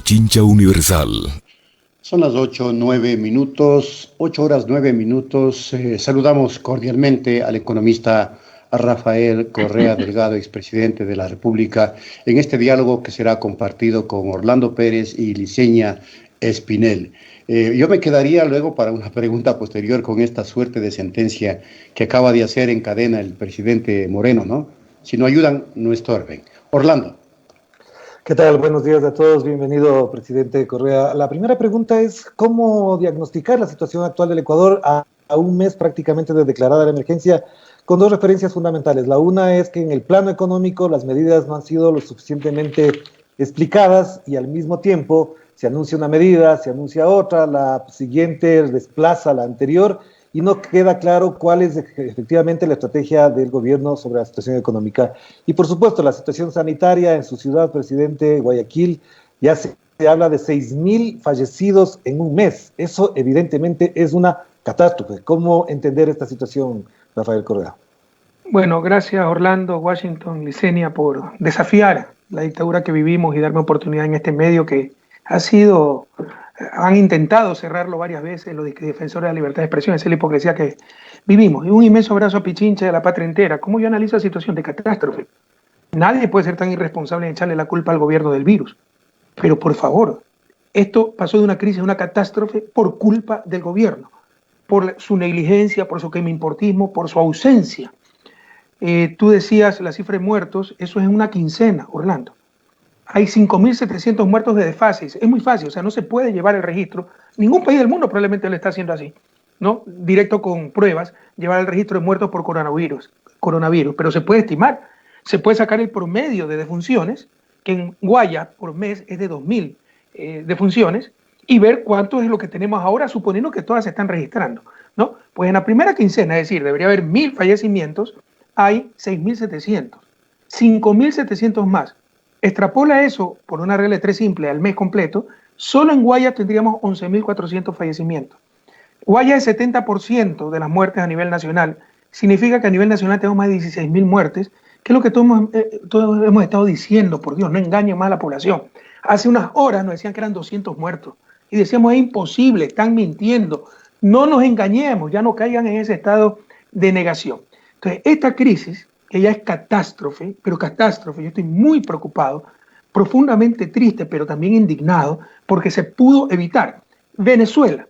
Pichincha Universal. Son las 8:09, 8 horas 9 minutos. Saludamos cordialmente al economista Rafael Correa Delgado, expresidente de la República, en este diálogo que será compartido con Orlando Pérez y Liceña Espinel. Yo me quedaría luego para una pregunta posterior con esta suerte de sentencia que acaba de hacer en cadena el presidente Moreno, ¿no? Si no ayudan, no estorben. Orlando. ¿Qué tal? Buenos días a todos. Bienvenido, presidente Correa. La primera pregunta es, ¿cómo diagnosticar la situación actual del Ecuador a un mes prácticamente de declarada la emergencia? Con dos referencias fundamentales. La una es que en el plano económico las medidas no han sido lo suficientemente explicadas y al mismo tiempo se anuncia una medida, se anuncia otra, la siguiente desplaza la anterior y no queda claro cuál es efectivamente la estrategia del gobierno sobre la situación económica. Y por supuesto, la situación sanitaria en su ciudad, presidente, Guayaquil, ya se habla de 6.000 fallecidos en un mes. Eso evidentemente es una catástrofe. ¿Cómo entender esta situación, Rafael Correa? Bueno, gracias Orlando, Washington, Licenia, por desafiar la dictadura que vivimos y darme oportunidad en este medio que han intentado cerrarlo varias veces los defensores de la libertad de expresión. Esa es la hipocresía que vivimos. Y un inmenso abrazo a Pichincha de la patria entera. ¿Cómo yo analizo la situación de catástrofe? Nadie puede ser tan irresponsable en echarle la culpa al gobierno del virus. Pero por favor, esto pasó de una crisis a una catástrofe por culpa del gobierno, por su negligencia, por su quemeimportismo, por su ausencia. Tú decías la cifra de muertos, eso es en una quincena, Orlando. Hay 5.700 muertos de desfases. Es muy fácil, o sea, no se puede llevar el registro. Ningún país del mundo probablemente lo está haciendo así, ¿no? Directo con pruebas, llevar el registro de muertos por coronavirus. Pero se puede estimar, se puede sacar el promedio de defunciones, que en Guaya por mes es de 2.000 defunciones, y ver cuánto es lo que tenemos ahora, suponiendo que todas se están registrando, ¿no? Pues en la primera quincena, es decir, debería haber 1.000 fallecimientos, hay 6.700, 5.700 más. Extrapola eso por una regla de 3 simple al mes completo, solo en Guaya tendríamos 11.400 fallecimientos. Guaya es 70% de las muertes a nivel nacional, significa que a nivel nacional tenemos más de 16.000 muertes, que es lo que todos hemos estado diciendo, por Dios, no engañen más a la población. Hace unas horas nos decían que eran 200 muertos y decíamos es imposible, están mintiendo, no nos engañemos, ya no caigan en ese estado de negación. Entonces, esta crisis, que ya es catástrofe, yo estoy muy preocupado, profundamente triste, pero también indignado, porque se pudo evitar. Venezuela,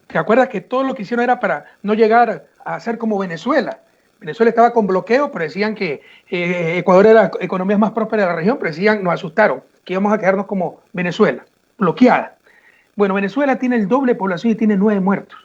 ¿te acuerdas que todo lo que hicieron era para no llegar a ser como Venezuela? Venezuela estaba con bloqueo, pero decían que Ecuador era la economía más próspera de la región, pero decían, nos asustaron, que íbamos a quedarnos como Venezuela, bloqueada. Bueno, Venezuela tiene el doble de población y tiene 9 muertos,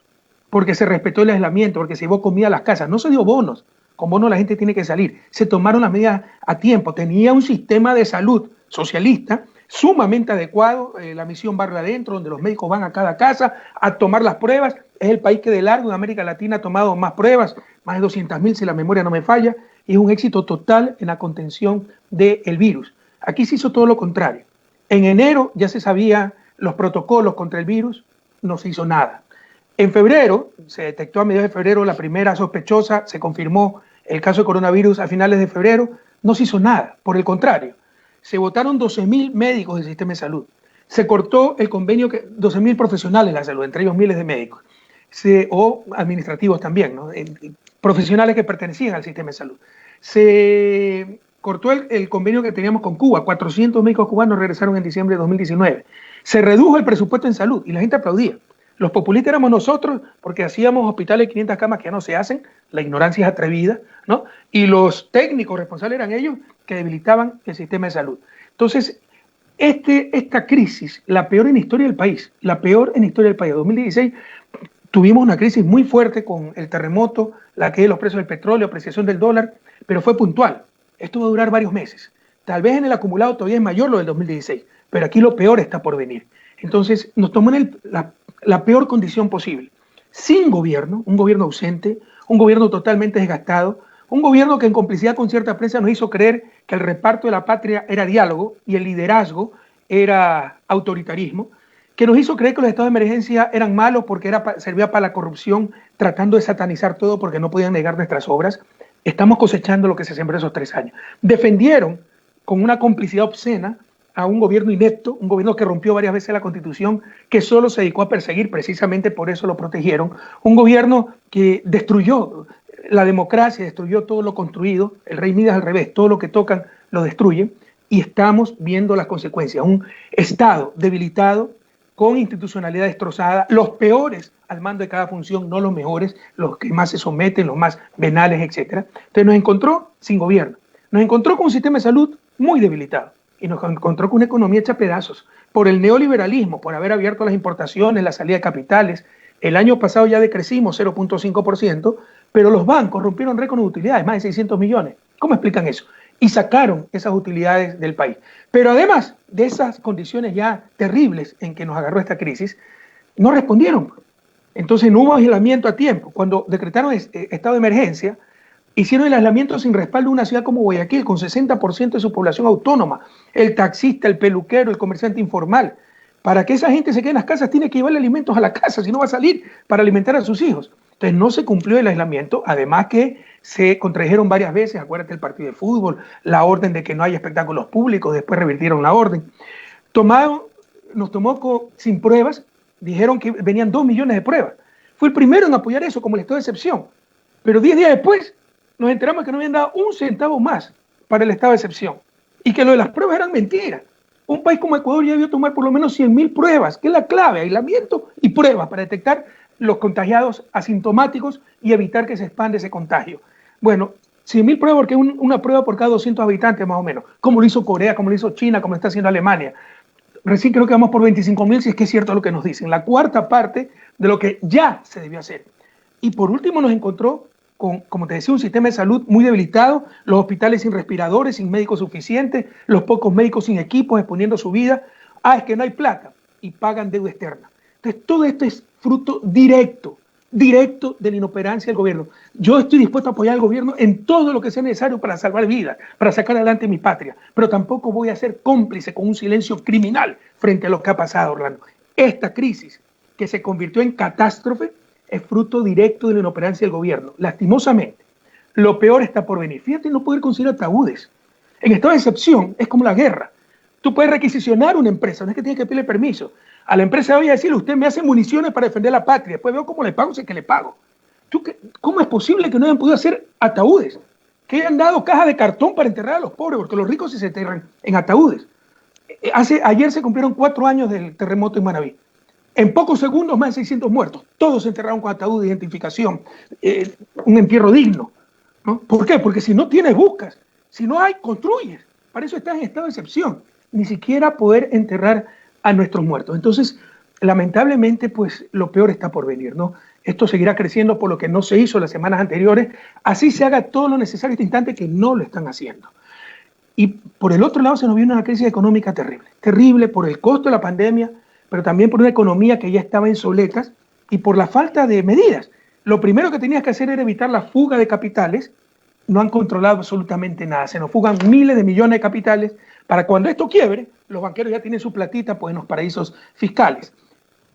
porque se respetó el aislamiento, porque se llevó comida a las casas, no se dio bonos. Con bonos la gente tiene que salir. Se tomaron las medidas a tiempo. Tenía un sistema de salud socialista sumamente adecuado. La misión Barrio Adentro, donde los médicos van a cada casa a tomar las pruebas. Es el país que de largo en América Latina ha tomado más pruebas, más de 200.000 si la memoria no me falla. Y es un éxito total en la contención del virus. Aquí se hizo todo lo contrario. En enero ya se sabía los protocolos contra el virus, no se hizo nada. En febrero, se detectó a mediados de febrero la primera sospechosa, se confirmó el caso de coronavirus a finales de febrero, no se hizo nada, por el contrario. Se votaron 12.000 médicos del sistema de salud. Se cortó el convenio, 12.000 profesionales de la salud, entre ellos miles de médicos, o administrativos también, ¿no? Profesionales que pertenecían al sistema de salud. Se cortó el convenio que teníamos con Cuba, 400 médicos cubanos regresaron en diciembre de 2019. Se redujo el presupuesto en salud y la gente aplaudía. Los populistas éramos nosotros porque hacíamos hospitales de 500 camas que ya no se hacen, la ignorancia es atrevida, ¿no? Y los técnicos responsables eran ellos que debilitaban el sistema de salud. Entonces, esta crisis, la peor en la historia del país, 2016, tuvimos una crisis muy fuerte con el terremoto, la caída de los precios del petróleo, apreciación del dólar, pero fue puntual. Esto va a durar varios meses. Tal vez en el acumulado todavía es mayor lo del 2016, pero aquí lo peor está por venir. Entonces, nos tomó en la peor condición posible. Sin gobierno, un gobierno ausente, un gobierno totalmente desgastado, un gobierno que en complicidad con cierta prensa nos hizo creer que el reparto de la patria era diálogo y el liderazgo era autoritarismo, que nos hizo creer que los estados de emergencia eran malos porque servía para la corrupción, tratando de satanizar todo porque no podían negar nuestras obras. Estamos cosechando lo que se sembró esos 3 años. Defendieron con una complicidad obscena a un gobierno inepto, un gobierno que rompió varias veces la Constitución, que solo se dedicó a perseguir, precisamente por eso lo protegieron, un gobierno que destruyó la democracia, destruyó todo lo construido, el rey Midas al revés, todo lo que tocan lo destruyen, y estamos viendo las consecuencias, un Estado debilitado, con institucionalidad destrozada, los peores al mando de cada función, no los mejores, los que más se someten, los más venales, etc. Entonces nos encontró sin gobierno, nos encontró con un sistema de salud muy debilitado y nos encontró con una economía hecha pedazos por el neoliberalismo, por haber abierto las importaciones, la salida de capitales. El año pasado ya decrecimos 0.5%, pero los bancos rompieron récord de utilidades, más de 600 millones. ¿Cómo explican eso? Y sacaron esas utilidades del país. Pero además de esas condiciones ya terribles en que nos agarró esta crisis, no respondieron. Entonces no hubo aislamiento a tiempo. Cuando decretaron estado de emergencia, hicieron el aislamiento sin respaldo de una ciudad como Guayaquil, con 60% de su población autónoma, el taxista, el peluquero, el comerciante informal. Para que esa gente se quede en las casas, tiene que llevarle alimentos a la casa, si no va a salir para alimentar a sus hijos. Entonces no se cumplió el aislamiento, además que se contrajeron varias veces, acuérdate el partido de fútbol, la orden de que no haya espectáculos públicos, después revirtieron la orden. Nos tomó sin pruebas, dijeron que venían 2 millones de pruebas. Fue el primero en apoyar eso como el estado de excepción. Pero 10 días después nos enteramos que no habían dado un centavo más para el estado de excepción y que lo de las pruebas eran mentiras. Un país como Ecuador ya debió tomar por lo menos 100.000 pruebas, que es la clave, aislamiento y pruebas para detectar los contagiados asintomáticos y evitar que se expande ese contagio. Bueno, 100.000 pruebas porque es una prueba por cada 200 habitantes más o menos, como lo hizo Corea, como lo hizo China, como lo está haciendo Alemania. Recién creo que vamos por 25.000, si es que es cierto lo que nos dicen, la cuarta parte de lo que ya se debió hacer. Y por último nos encontró con, como te decía, un sistema de salud muy debilitado, los hospitales sin respiradores, sin médicos suficientes, los pocos médicos sin equipos, exponiendo su vida. Es que no hay plata y pagan deuda externa. Entonces todo esto es fruto directo de la inoperancia del gobierno. Yo estoy dispuesto a apoyar al gobierno en todo lo que sea necesario para salvar vidas, para sacar adelante mi patria, pero tampoco voy a ser cómplice con un silencio criminal frente a lo que ha pasado, Orlando. Esta crisis, que se convirtió en catástrofe, es fruto directo de la inoperancia del gobierno. Lastimosamente, lo peor está por venir. Fíjate, no poder conseguir ataúdes. En estado de excepción es como la guerra. Tú puedes requisicionar una empresa, no es que tienes que pedirle permiso. A la empresa voy a decirle, usted me hace municiones para defender la patria, después veo cómo le pago, sé que le pago. ¿Cómo es posible que no hayan podido hacer ataúdes? Que hayan dado cajas de cartón para enterrar a los pobres, porque los ricos sí se enterran en ataúdes. Ayer se cumplieron 4 años del terremoto en Manabí. En pocos segundos, más de 600 muertos. Todos se enterraron con ataúd de identificación. Un entierro digno, ¿no? ¿Por qué? Porque si no tienes, buscas. Si no hay, construyes. Para eso estás en estado de excepción. Ni siquiera poder enterrar a nuestros muertos. Entonces, lamentablemente, pues lo peor está por venir, ¿no? Esto seguirá creciendo por lo que no se hizo las semanas anteriores. Así se haga todo lo necesario en este instante, que no lo están haciendo. Y por el otro lado se nos viene una crisis económica terrible. Terrible por el costo de la pandemia, pero también por una economía que ya estaba en soletas y por la falta de medidas. Lo primero que tenías que hacer era evitar la fuga de capitales. No han controlado absolutamente nada. Se nos fugan miles de millones de capitales para cuando esto quiebre, los banqueros ya tienen su platita pues, en los paraísos fiscales.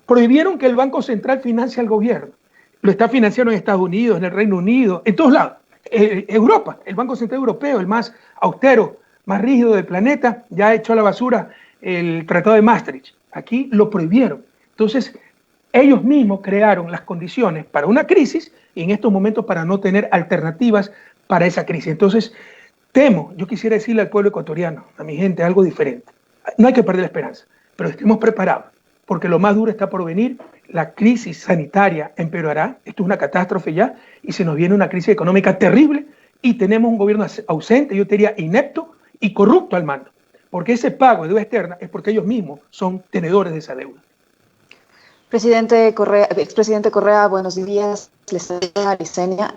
Prohibieron que el Banco Central financie al gobierno. Lo está financiando en Estados Unidos, en el Reino Unido, en todos lados. Europa, el Banco Central Europeo, el más austero, más rígido del planeta, ya ha echó a la basura el Tratado de Maastricht. Aquí lo prohibieron. Entonces, ellos mismos crearon las condiciones para una crisis y en estos momentos para no tener alternativas para esa crisis. Entonces, yo quisiera decirle al pueblo ecuatoriano, a mi gente, algo diferente. No hay que perder la esperanza, pero estemos preparados, porque lo más duro está por venir. La crisis sanitaria empeorará, esto es una catástrofe ya, y se nos viene una crisis económica terrible, y tenemos un gobierno ausente, yo te diría inepto y corrupto al mando, porque ese pago de deuda externa es porque ellos mismos son tenedores de esa deuda. Expresidente Correa, buenos días. Les saluda Licenia.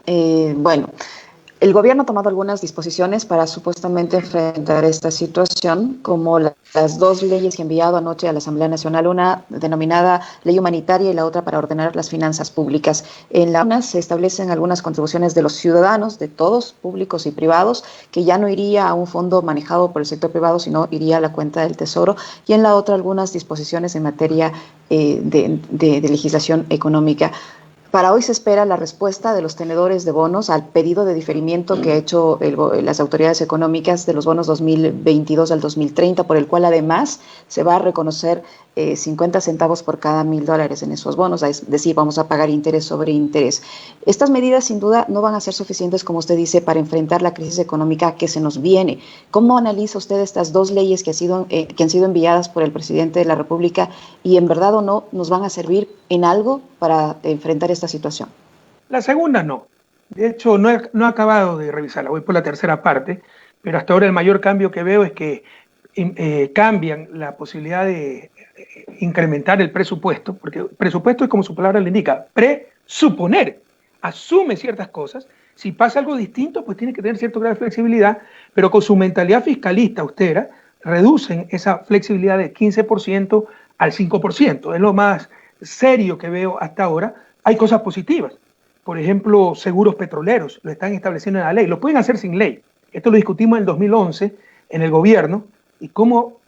El gobierno ha tomado algunas disposiciones para supuestamente enfrentar esta situación, como las 2 leyes que ha enviado anoche a la Asamblea Nacional, una denominada ley humanitaria y la otra para ordenar las finanzas públicas. En la una se establecen algunas contribuciones de los ciudadanos, de todos, públicos y privados, que ya no iría a un fondo manejado por el sector privado, sino iría a la cuenta del Tesoro, y en la otra algunas disposiciones en materia de legislación económica. Para hoy se espera la respuesta de los tenedores de bonos al pedido de diferimiento que ha hecho las autoridades económicas de los bonos 2022 al 2030, por el cual además se va a reconocer 50 centavos por cada $1,000 en esos bonos, es decir, vamos a pagar interés sobre interés. Estas medidas sin duda no van a ser suficientes, como usted dice, para enfrentar la crisis económica que se nos viene. ¿Cómo analiza usted estas dos leyes que han sido enviadas por el presidente de la República y en verdad o no nos van a servir en algo para enfrentar esta situación? La segunda no. De hecho, no he acabado de revisarla, voy por la tercera parte, pero hasta ahora el mayor cambio que veo es que cambian la posibilidad de incrementar el presupuesto, porque el presupuesto es como su palabra le indica, presuponer, asume ciertas cosas. Si pasa algo distinto, pues tiene que tener cierto grado de flexibilidad, pero con su mentalidad fiscalista austera, reducen esa flexibilidad del 15% al 5%. Es lo más serio que veo hasta ahora. Hay cosas positivas. Por ejemplo, seguros petroleros, lo están estableciendo en la ley. Lo pueden hacer sin ley. Esto lo discutimos en el 2011 en el gobierno y cómo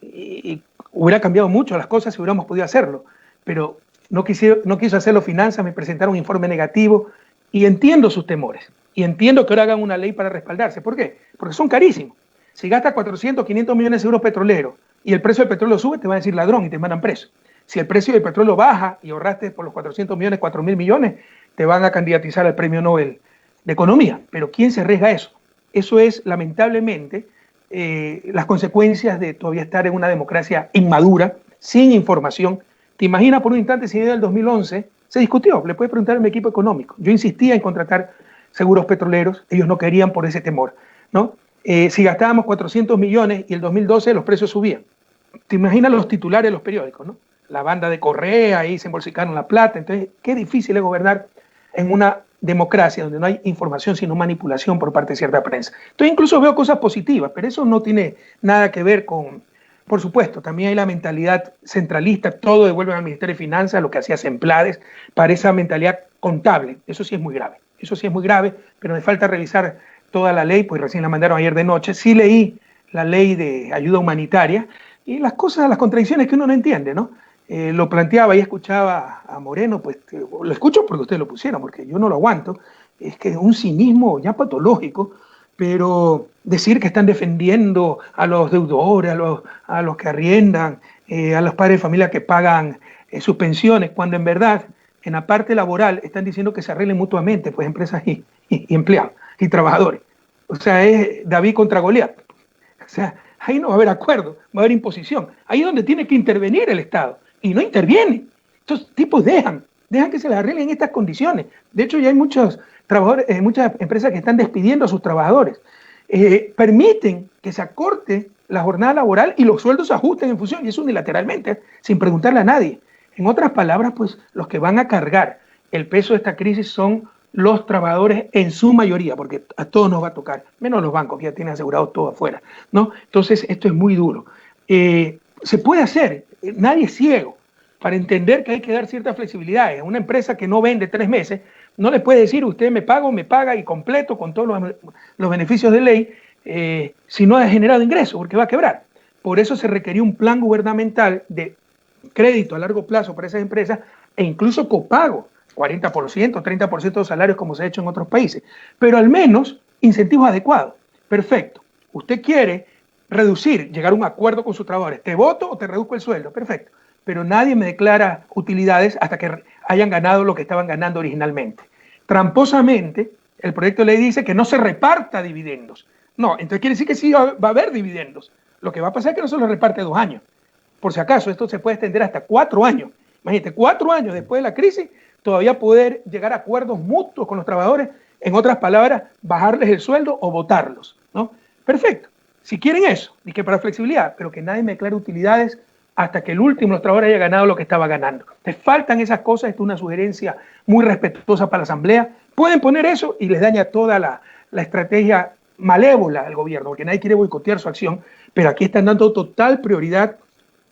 hubiera cambiado mucho las cosas si hubiéramos podido hacerlo. Pero no quiso hacerlo Finanzas, me presentaron un informe negativo y entiendo sus temores. Y entiendo que ahora hagan una ley para respaldarse. ¿Por qué? Porque son carísimos. Si gastas 400, 500 millones de euros petroleros y el precio del petróleo sube, te van a decir ladrón y te mandan preso. Si el precio del petróleo baja y ahorraste por los 400 millones, 4.000 millones, te van a candidatizar al Premio Nobel de Economía. Pero ¿quién se arriesga a eso? Eso es, lamentablemente, las consecuencias de todavía estar en una democracia inmadura, sin información. ¿Te imaginas por un instante si en el 2011 se discutió? Le puedes preguntar a mi equipo económico. Yo insistía en contratar seguros petroleros, ellos no querían por ese temor, ¿no? Si gastábamos 400 millones y el 2012 los precios subían. ¿Te imaginas los titulares de los periódicos, no? La banda de Correa, ahí se embolsicaron la plata. Entonces, qué difícil es gobernar en una democracia donde no hay información sino manipulación por parte de cierta prensa. Entonces, incluso veo cosas positivas, pero eso no tiene nada que ver con, por supuesto, también hay la mentalidad centralista, todo devuelven al Ministerio de Finanzas, lo que hacía Semplades, para esa mentalidad contable. Eso sí es muy grave. Eso sí es muy grave, pero me falta revisar toda la ley, pues recién la mandaron ayer de noche. Sí leí la ley de ayuda humanitaria y las cosas, las contradicciones que uno no entiende, ¿no? Lo planteaba y escuchaba a Moreno, pues lo escucho porque ustedes lo pusieron, porque yo no lo aguanto. Es que es un cinismo ya patológico, pero decir que están defendiendo a los deudores, a los que arriendan, a los padres de familia que pagan sus pensiones, cuando en verdad en la parte laboral están diciendo que se arreglen mutuamente, pues empresas y empleados y trabajadores. O sea, es David contra Goliat. O sea, ahí no va a haber acuerdo, va a haber imposición. Ahí es donde tiene que intervenir el Estado. Y no interviene. Estos tipos dejan que se les arreglen estas condiciones. De hecho, ya hay muchos trabajadores, muchas empresas que están despidiendo a sus trabajadores. Permiten que se acorte la jornada laboral y los sueldos se ajusten en función, y eso unilateralmente, sin preguntarle a nadie. En otras palabras, pues los que van a cargar el peso de esta crisis son los trabajadores en su mayoría, porque a todos nos va a tocar, menos los bancos que ya tienen asegurado todo afuera, ¿no? Entonces, esto es muy duro. Se puede hacer, nadie es ciego para entender que hay que dar cierta flexibilidad. A una empresa que no vende 3 meses, no le puede decir usted me paga y completo con todos los beneficios de ley, si no ha generado ingresos, porque va a quebrar. Por eso se requería un plan gubernamental de crédito a largo plazo para esas empresas e incluso copago, 40%, 30% de los salarios como se ha hecho en otros países, pero al menos incentivos adecuados. Perfecto. Usted quiere reducir, llegar a un acuerdo con sus trabajadores, te voto o te reduzco el sueldo, perfecto, pero nadie me declara utilidades hasta que hayan ganado lo que estaban ganando originalmente. Tramposamente, el proyecto de ley dice que no se reparta dividendos. No, entonces quiere decir que sí va a haber dividendos. Lo que va a pasar es que no se los reparte 2 años. Por si acaso, esto se puede extender hasta 4 años. Imagínate, 4 años después de la crisis, todavía poder llegar a acuerdos mutuos con los trabajadores, en otras palabras, bajarles el sueldo o votarlos, ¿no? Perfecto. Si quieren eso, y que para flexibilidad, pero que nadie me declare utilidades hasta que el último los trabajadores haya ganado lo que estaba ganando. Te faltan esas cosas, esto es una sugerencia muy respetuosa para la Asamblea. Pueden poner eso y les daña toda la estrategia malévola del gobierno, porque nadie quiere boicotear su acción, pero aquí están dando total prioridad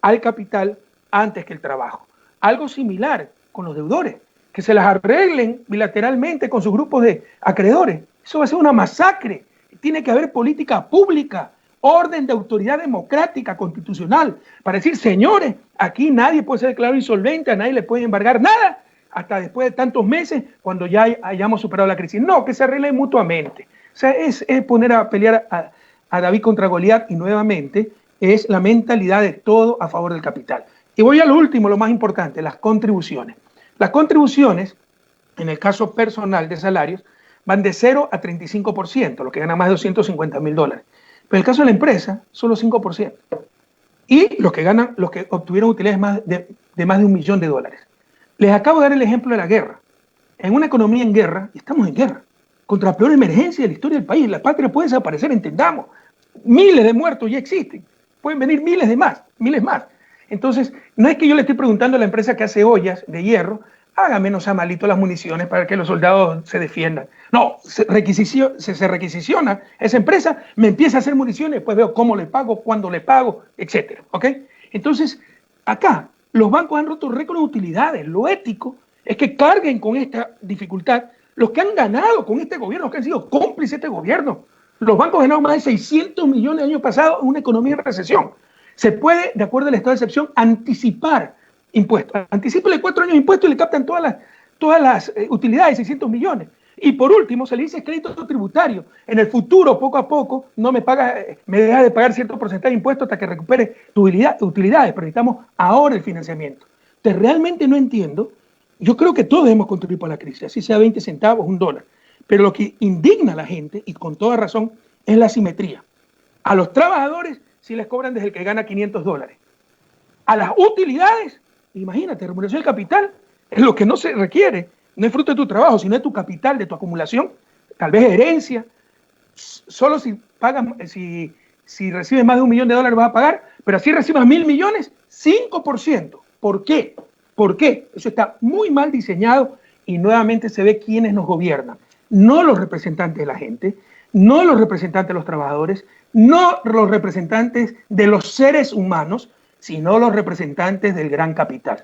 al capital antes que el trabajo. Algo similar con los deudores, que se las arreglen bilateralmente con sus grupos de acreedores. Eso va a ser una masacre. Tiene que haber política pública, orden de autoridad democrática, constitucional, para decir, señores, aquí nadie puede ser declarado insolvente, a nadie le puede embargar nada, hasta después de tantos meses, cuando ya hayamos superado la crisis. No, que se arreglen mutuamente. O sea, es poner a pelear a David contra Goliat, y nuevamente es la mentalidad de todo a favor del capital. Y voy a lo último, lo más importante, las contribuciones. Las contribuciones, en el caso personal de salarios, van de 0 a 35%, los que ganan más de $250,000. Pero en el caso de la empresa, solo 5%. Y los que obtuvieron utilidades de más de $1 millón. Les acabo de dar el ejemplo de la guerra. En una economía en guerra, y estamos en guerra, contra la peor emergencia de la historia del país, la patria puede desaparecer, entendamos. Miles de muertos ya existen. Pueden venir miles más. Entonces, no es que yo le estoy preguntando a la empresa que hace ollas de hierro, hágame, no sea malito, las municiones para que los soldados se defiendan. No, se requisiciona esa empresa, me empieza a hacer municiones, después veo cómo le pago, cuándo le pago, etcétera. ¿Ok? Entonces, acá, los bancos han roto récord de utilidades. Lo ético es que carguen con esta dificultad los que han ganado con este gobierno, los que han sido cómplices de este gobierno. Los bancos ganaron más de 600 millones el año pasado en una economía en recesión. Se puede, de acuerdo al estado de excepción, anticipar impuestos. Anticípele 4 años de impuestos y le captan todas las utilidades, 600 millones. Y por último, se le dice crédito tributario. En el futuro, poco a poco, me deja de pagar cierto porcentaje de impuestos hasta que recupere tu utilidades, pero necesitamos ahora el financiamiento. Entonces, realmente no entiendo. Yo creo que todos debemos contribuir para la crisis, así sea 20 centavos, $1. Pero lo que indigna a la gente, y con toda razón, es la asimetría. A los trabajadores sí les cobran desde el que gana $500. A las utilidades, imagínate, remuneración del capital es lo que no se requiere. No es fruto de tu trabajo, sino de tu capital, de tu acumulación, tal vez herencia. Solo si pagas, si recibes más de $1 millón vas a pagar, pero si recibas 1.000 millones, 5%. ¿Por qué? ¿Por qué? Eso está muy mal diseñado y nuevamente se ve quiénes nos gobiernan. No los representantes de la gente, no los representantes de los trabajadores, no los representantes de los seres humanos, sino los representantes del gran capital.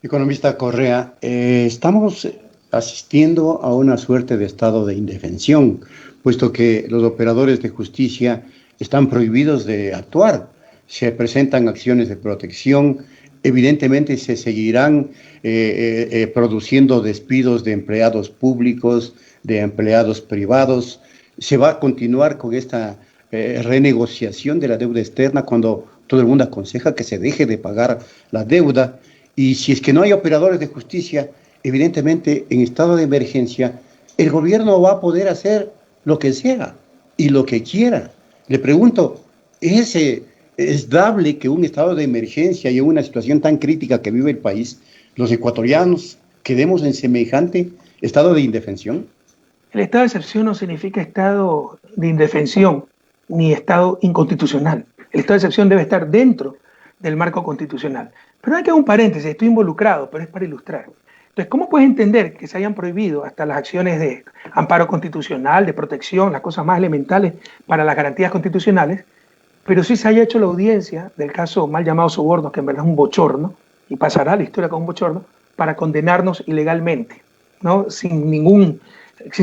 Economista Correa, estamos asistiendo a una suerte de estado de indefensión, puesto que los operadores de justicia están prohibidos de actuar. Se presentan acciones de protección, evidentemente se seguirán produciendo despidos de empleados públicos, de empleados privados. Se va a continuar con esta renegociación de la deuda externa cuando todo el mundo aconseja que se deje de pagar la deuda. Y si es que no hay operadores de justicia, evidentemente en estado de emergencia, el gobierno va a poder hacer lo que sea y lo que quiera. Le pregunto, ¿es dable que un estado de emergencia y en una situación tan crítica que vive el país, los ecuatorianos quedemos en semejante estado de indefensión? El estado de excepción no significa estado de indefensión ni estado inconstitucional. El estado de excepción debe estar dentro del marco constitucional. Pero hay que hacer un paréntesis, estoy involucrado, pero es para ilustrar. Entonces, ¿cómo puedes entender que se hayan prohibido hasta las acciones de amparo constitucional, de protección, las cosas más elementales para las garantías constitucionales, pero sí se haya hecho la audiencia del caso mal llamado sobornos, que en verdad es un bochorno, y pasará a la historia como un bochorno, para condenarnos ilegalmente, ¿no? Sin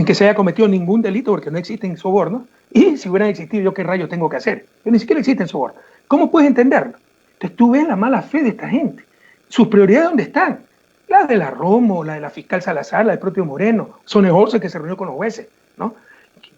que se haya cometido ningún delito, porque no existen sobornos, y si hubieran existido, ¿yo qué rayo tengo que hacer? Pero ni siquiera existen sobornos. ¿Cómo puedes entenderlo? Entonces tú ves la mala fe de esta gente. ¿Sus prioridades dónde están? La de la Romo, la de la fiscal Salazar, la del propio Moreno, Sonejorce que se reunió con los jueces, ¿no?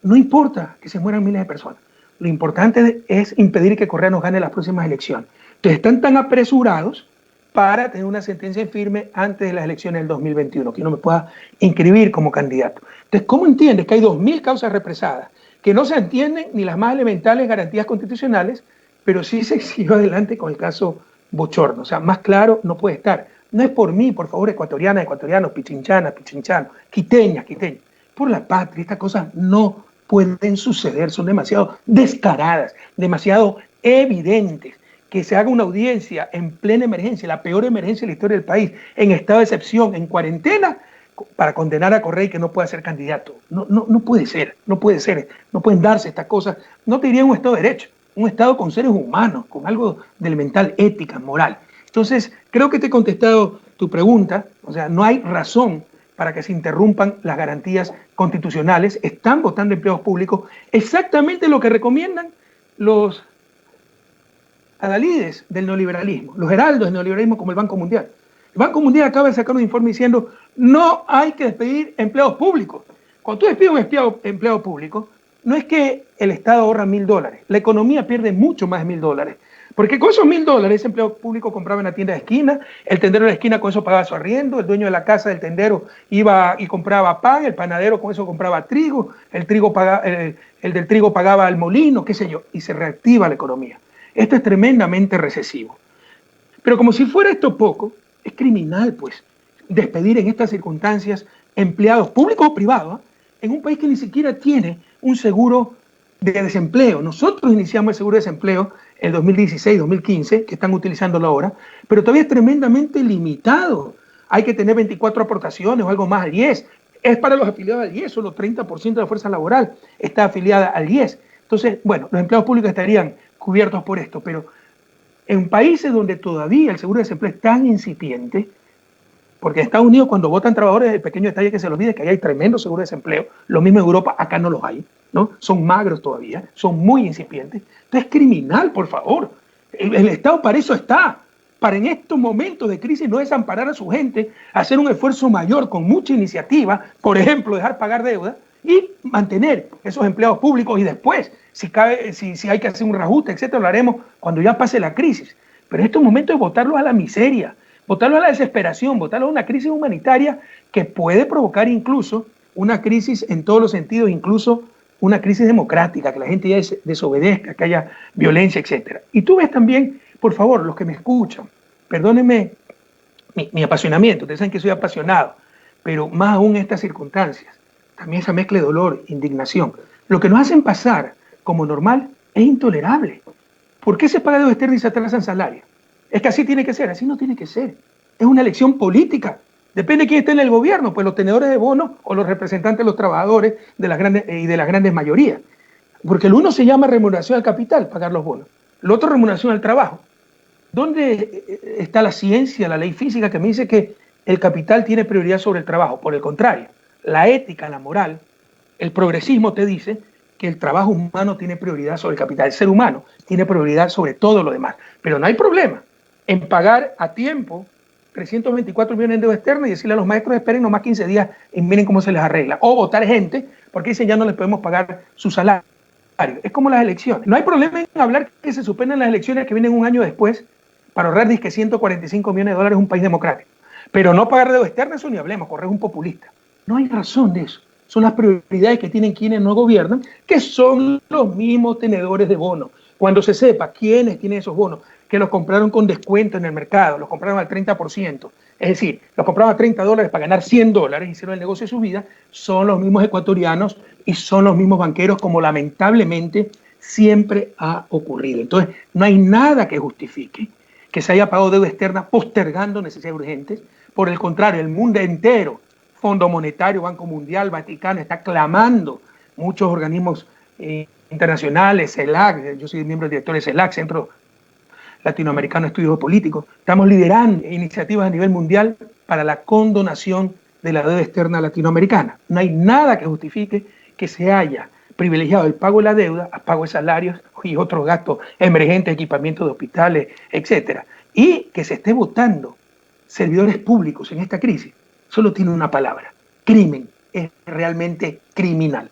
No importa que se mueran miles de personas. Lo importante es impedir que Correa nos gane las próximas elecciones. Entonces están tan apresurados para tener una sentencia firme antes de las elecciones del 2021, que uno me pueda inscribir como candidato. Entonces, ¿cómo entiendes que hay 2.000 causas represadas, que no se entienden ni las más elementales garantías constitucionales, pero sí se siguió adelante con el caso bochorno? O sea, más claro no puede estar. No es por mí, por favor, ecuatorianas, ecuatorianos, pichinchanas, quiteñas. Por la patria, estas cosas no pueden suceder, son demasiado descaradas, demasiado evidentes. Que se haga una audiencia en plena emergencia, la peor emergencia de la historia del país, en estado de excepción, en cuarentena, para condenar a Correa y que no pueda ser candidato. No puede ser, no pueden darse estas cosas. No te diría un Estado de Derecho, un Estado con seres humanos, con algo de elemental ética, moral. Entonces, creo que te he contestado tu pregunta. O sea, no hay razón para que se interrumpan las garantías constitucionales. Están votando empleados públicos, exactamente lo que recomiendan los adalides del neoliberalismo, los heraldos del neoliberalismo como el Banco Mundial. El Banco Mundial acaba de sacar un informe diciendo no hay que despedir empleados públicos. Cuando tú despides un empleado público, no es que el Estado ahorra $1.000, la economía pierde mucho más de $1.000. Porque con esos $1.000, ese empleado público compraba en la tienda de esquina, el tendero de la esquina con eso pagaba su arriendo, el dueño de la casa del tendero iba y compraba pan, el panadero con eso compraba trigo, el del trigo pagaba al molino, qué sé yo, y se reactiva la economía. Esto es tremendamente recesivo. Pero como si fuera esto poco, es criminal, pues, despedir en estas circunstancias empleados públicos o privados, en un país que ni siquiera tiene un seguro de desempleo. Nosotros iniciamos el seguro de desempleo en 2016, 2015, que están utilizándolo ahora, pero todavía es tremendamente limitado. Hay que tener 24 aportaciones o algo más al IES. Es para los afiliados al IES, solo 30% de la fuerza laboral está afiliada al IES. Entonces, bueno, los empleados públicos estarían cubiertos por esto, pero en países donde todavía el seguro de desempleo es tan incipiente, porque en Estados Unidos cuando votan trabajadores, el pequeño detalle que se les olvida es que allá hay tremendo seguro de desempleo, lo mismo en Europa, acá no los hay, ¿no? Son magros todavía, son muy incipientes. Entonces es criminal, por favor. El Estado para eso está, para en estos momentos de crisis no desamparar a su gente, hacer un esfuerzo mayor con mucha iniciativa, por ejemplo, dejar pagar deuda y mantener esos empleados públicos y después, si hay que hacer un reajuste, etcétera, lo haremos cuando ya pase la crisis. Pero en estos momentos es botarlos a la miseria, botarlos a la desesperación, botarlos a una crisis humanitaria que puede provocar incluso una crisis en todos los sentidos, incluso una crisis democrática, que la gente ya desobedezca, que haya violencia, etcétera. Y tú ves también, por favor, los que me escuchan, perdónenme mi apasionamiento, ustedes saben que soy apasionado, pero más aún en estas circunstancias, también esa mezcla de dolor, indignación. Lo que nos hacen pasar como normal es intolerable. ¿Por qué se paga deuda externa y se atrasan salarios? Es que así tiene que ser, así no tiene que ser. Es una elección política. Depende de quién esté en el gobierno, pues los tenedores de bonos o los representantes de los trabajadores de las grandes mayorías. Porque el uno se llama remuneración al capital, pagar los bonos. El otro remuneración al trabajo. ¿Dónde está la ciencia, la ley física que me dice que el capital tiene prioridad sobre el trabajo? Por el contrario, la ética, la moral, el progresismo te dice que el trabajo humano tiene prioridad sobre el capital. El ser humano tiene prioridad sobre todo lo demás. Pero no hay problema en pagar a tiempo 324 millones en deuda externa y decirle a los maestros esperen nomás 15 días y miren cómo se les arregla. O votar gente porque dicen ya no les podemos pagar su salario. Es como las elecciones. No hay problema en hablar que se suspendan las elecciones que vienen un año después para ahorrar disque 145 millones de dólares en un país democrático. Pero no pagar deuda externa, eso ni hablemos, correr un populista. No hay razón de eso. Son las prioridades que tienen quienes no gobiernan, que son los mismos tenedores de bonos. Cuando se sepa quiénes tienen esos bonos, que los compraron con descuento en el mercado, los compraron al 30%, es decir, los compraron a $30 para ganar $100, hicieron el negocio de su vida, son los mismos ecuatorianos y son los mismos banqueros, como lamentablemente siempre ha ocurrido. Entonces, no hay nada que justifique que se haya pagado deuda externa postergando necesidades urgentes. Por el contrario, el mundo entero, Fondo Monetario, Banco Mundial, Vaticano, está clamando, muchos organismos internacionales, CELAC, yo soy miembro del director de CELAC, Centro Latinoamericano de Estudios Políticos, estamos liderando iniciativas a nivel mundial para la condonación de la deuda externa latinoamericana. No hay nada que justifique que se haya privilegiado el pago de la deuda a pago de salarios y otros gastos emergentes, equipamiento de hospitales, etcétera. Y que se esté votando servidores públicos en esta crisis, solo tiene una palabra: crimen. Es realmente criminal.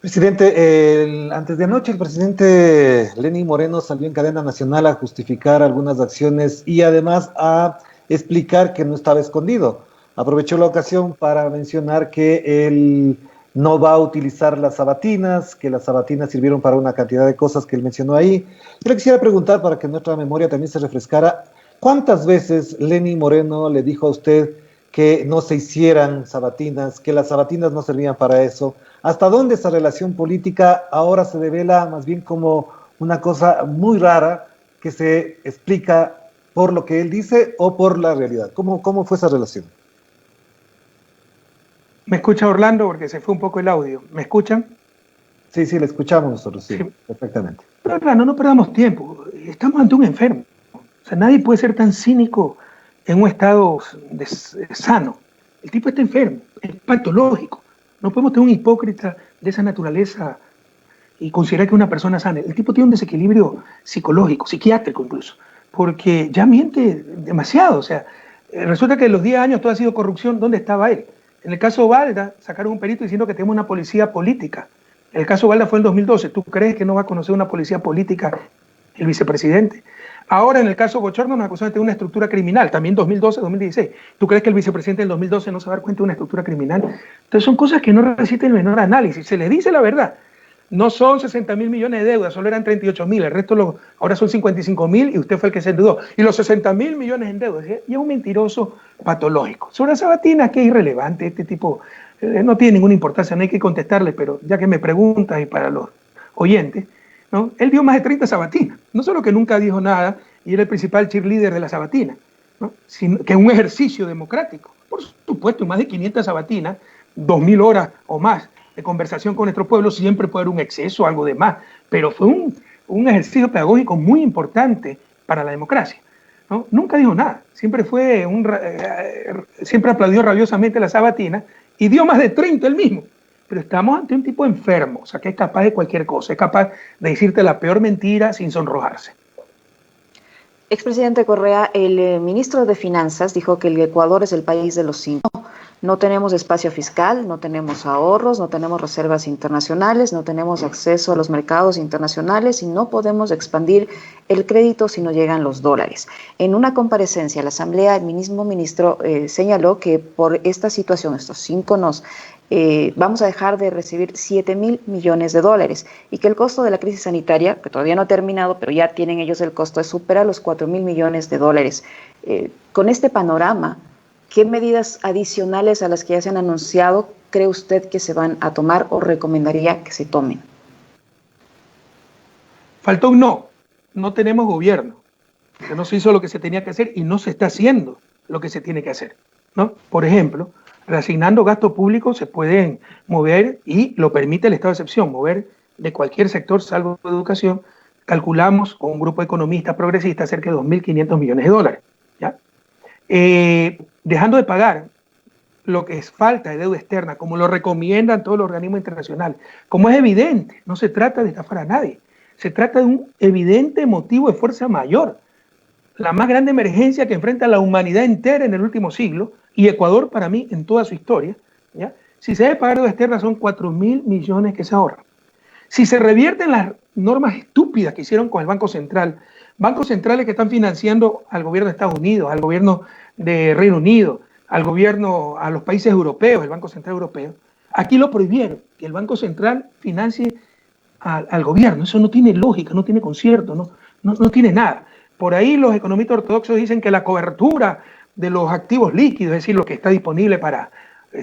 Presidente, antes de anoche el presidente Lenín Moreno salió en cadena nacional a justificar algunas acciones y además a explicar que no estaba escondido. Aprovechó la ocasión para mencionar que él no va a utilizar las sabatinas, que las sabatinas sirvieron para una cantidad de cosas que él mencionó ahí. Yo le quisiera preguntar, para que nuestra memoria también se refrescara, ¿cuántas veces Lenín Moreno le dijo a usted que no se hicieran sabatinas, que las sabatinas no servían para eso? ¿Hasta dónde esa relación política ahora se devela más bien como una cosa muy rara que se explica por lo que él dice o por la realidad? ¿Cómo fue esa relación? ¿Me escucha Orlando? Porque se fue un poco el audio. ¿Me escuchan? Sí, le escuchamos nosotros, sí. Perfectamente. Pero Orlando, no perdamos tiempo. Estamos ante un enfermo. O sea, nadie puede ser tan cínico en un estado sano. El tipo está enfermo, es patológico. No podemos tener un hipócrita de esa naturaleza y considerar que es una persona sana. El tipo tiene un desequilibrio psicológico, psiquiátrico incluso. porque ya miente demasiado. O sea, resulta que en los 10 años todo ha sido corrupción. ¿Dónde estaba él? En el caso Balda, sacaron un perito diciendo que tenemos una policía política. El caso Balda fue en 2012. ¿Tú crees que no va a conocer una policía política el vicepresidente? Ahora, en el caso Bochorno, nos acusaron de tener una estructura criminal, también 2012, 2016. ¿Tú crees que el vicepresidente del 2012 no se va a dar cuenta de una estructura criminal? Entonces son cosas que no resisten el menor análisis. Se les dice la verdad. No son 60.000 millones de deudas, solo eran 38.000, el resto ahora son 55.000 y usted fue el que se endeudó. Y los 60.000 millones en deudas, y es un mentiroso patológico. Sobre Sabatina, que es irrelevante, este tipo no tiene ninguna importancia, no hay que contestarle, pero ya que me preguntas y para los oyentes, ¿no? Él dio más de 30 sabatinas, no solo que nunca dijo nada y era el principal cheerleader de la sabatina, ¿no? Sino que es un ejercicio democrático. Por supuesto, más de 500 sabatinas, 2.000 horas o más de conversación con nuestro pueblo, siempre puede haber un exceso, algo de más, pero fue un ejercicio pedagógico muy importante para la democracia, ¿no? Nunca dijo nada, siempre aplaudió rabiosamente la sabatina y dio más de 30 él mismo. Pero estamos ante un tipo enfermo, o sea, que es capaz de cualquier cosa, es capaz de decirte la peor mentira sin sonrojarse. Expresidente Correa, el ministro de Finanzas dijo que el Ecuador es el país de los 5. No tenemos espacio fiscal, no tenemos ahorros, no tenemos reservas internacionales, no tenemos acceso a los mercados internacionales y no podemos expandir el crédito si no llegan los dólares. En una comparecencia a la Asamblea, el mismo ministro señaló que por esta situación, estos 5 nos, vamos a dejar de recibir 7.000 millones de dólares y que el costo de la crisis sanitaria, que todavía no ha terminado, pero ya tienen ellos el costo, supera los 4.000 millones de dólares. Con este panorama, ¿qué medidas adicionales a las que ya se han anunciado cree usted que se van a tomar o recomendaría que se tomen? Faltó un no. No tenemos gobierno. Que no se hizo lo que se tenía que hacer y no se está haciendo lo que se tiene que hacer, ¿no? Por ejemplo, reasignando gasto público se pueden mover, y lo permite el estado de excepción, mover de cualquier sector salvo educación. Calculamos con un grupo de economistas progresistas cerca de 2.500 millones de dólares, ¿ya? Dejando de pagar lo que es falta de deuda externa, como lo recomiendan todos los organismos internacionales. Como es evidente, no se trata de estafar a nadie, se trata de un evidente motivo de fuerza mayor, la más grande emergencia que enfrenta la humanidad entera en el último siglo, y Ecuador para mí en toda su historia, ¿ya? Si se debe pagar deuda externa son 4.000 millones que se ahorran. Si se revierten las normas estúpidas que hicieron con el Banco Central, bancos centrales que están financiando al gobierno de Estados Unidos, al gobierno de Reino Unido, al gobierno, a los países europeos, el Banco Central Europeo, aquí lo prohibieron, que el Banco Central financie al gobierno. Eso no tiene lógica, no tiene concierto, no tiene nada. Por ahí los economistas ortodoxos dicen que la cobertura de los activos líquidos, es decir, lo que está disponible para,